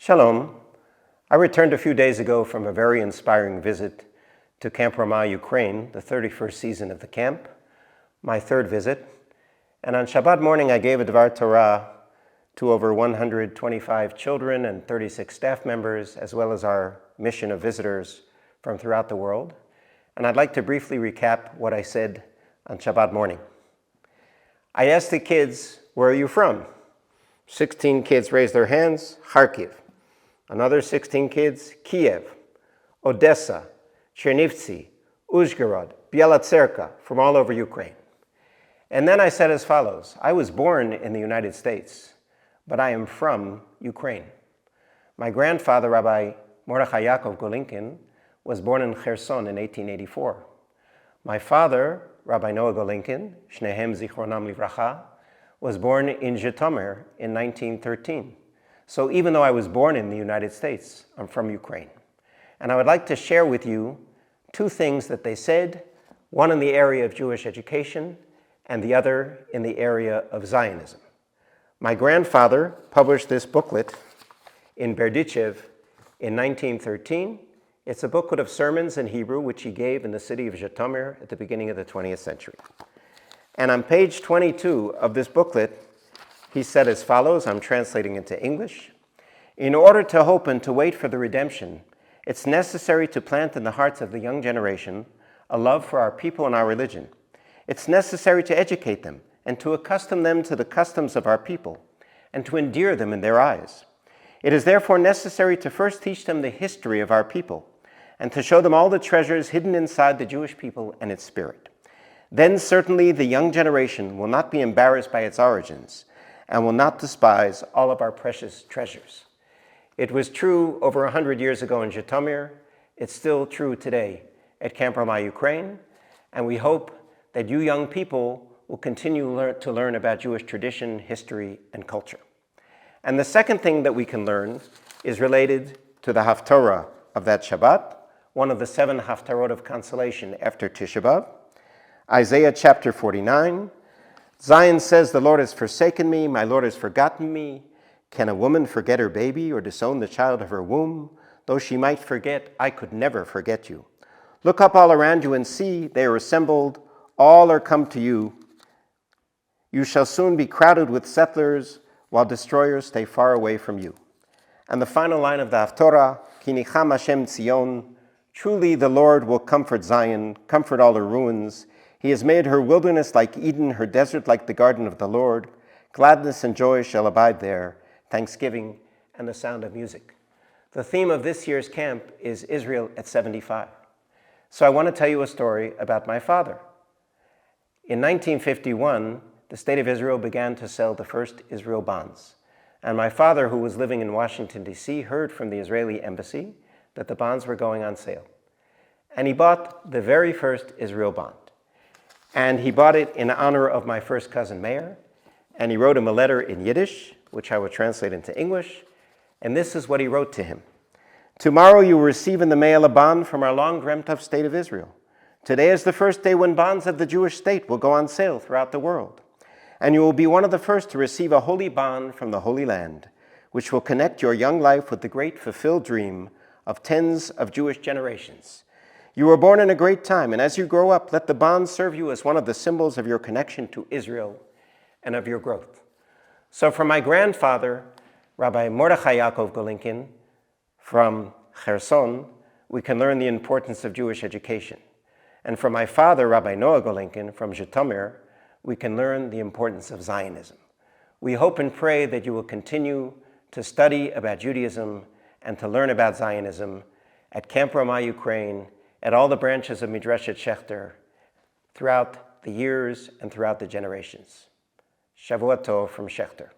Shalom. I returned a few days ago from a very inspiring visit to Camp Ramah, Ukraine, the 31st season of the camp, my third visit. And on Shabbat morning, I gave a Dvar Torah to over 125 children and 36 staff members, as well as our mission of visitors from throughout the world. And I'd like to briefly recap what I said on Shabbat morning. I asked the kids, where are you from? 16 kids raised their hands, Kharkiv. Another 16 kids, Kiev, Odessa, Chernivtsi, Uzhgorod, Bielotserka, from all over Ukraine. And then I said as follows, I was born in the United States, but I am from Ukraine. My grandfather, Rabbi Mordechai Yaakov Golinkin, was born in Kherson in 1884. My father, Rabbi Noah Golinkin, Shnehem Zichronam Livracha, was born in Zhytomyr in 1913. So even though I was born in the United States, I'm from Ukraine. And I would like to share with you two things that they said, one in the area of Jewish education and the other in the area of Zionism. My grandfather published this booklet in Berdichev in 1913. It's a booklet of sermons in Hebrew, which he gave in the city of Zhytomyr at the beginning of the 20th century. And on page 22 of this booklet, he said as follows, I'm translating into English, in order to hope and to wait for the redemption, it's necessary to plant in the hearts of the young generation a love for our people and our religion. It's necessary to educate them and to accustom them to the customs of our people and to endear them in their eyes. It is therefore necessary to first teach them the history of our people and to show them all the treasures hidden inside the Jewish people and its spirit. Then certainly the young generation will not be embarrassed by its origins and will not despise all of our precious treasures. It was true over 100 years ago in Zhytomyr. It's still true today at Camp Ramah, Ukraine, and we hope that you young people will continue to learn about Jewish tradition, history, and culture. And the second thing that we can learn is related to the haftura of that Shabbat, one of the 7 haftarot of consolation after Tisha B'Av. Isaiah chapter 49, Zion says, the Lord has forsaken me, my Lord has forgotten me. Can a woman forget her baby or disown the child of her womb? Though she might forget, I could never forget you. Look up all around you and see, they are assembled, all are come to you. You shall soon be crowded with settlers, while destroyers stay far away from you. And the final line of the haftura, Ki nicham Hashem Tzion, truly the Lord will comfort Zion, comfort all her ruins. He has made her wilderness like Eden, her desert like the garden of the Lord. Gladness and joy shall abide there, thanksgiving and the sound of music. The theme of this year's camp is Israel at 75. So I want to tell you a story about my father. In 1951, the state of Israel began to sell the first Israel bonds. And my father, who was living in Washington, D.C., heard from the Israeli embassy that the bonds were going on sale. And he bought the very first Israel bond. And he bought it in honor of my first cousin, Meir. And he wrote him a letter in Yiddish, which I will translate into English. And this is what he wrote to him. Tomorrow you will receive in the mail a bond from our long dreamt of state of Israel. Today is the first day when bonds of the Jewish state will go on sale throughout the world. And you will be one of the first to receive a holy bond from the Holy Land, which will connect your young life with the great fulfilled dream of tens of Jewish generations. You were born in a great time, and as you grow up, let the bond serve you as one of the symbols of your connection to Israel and of your growth. So from my grandfather, Rabbi Mordechai Yaakov Golinkin, from Kherson, we can learn the importance of Jewish education. And from my father, Rabbi Noah Golinkin, from Zhytomyr, we can learn the importance of Zionism. We hope and pray that you will continue to study about Judaism and to learn about Zionism at Camp Ramah, Ukraine, at all the branches of Midrashet Schechter, throughout the years and throughout the generations. Shavua Tov from Schechter.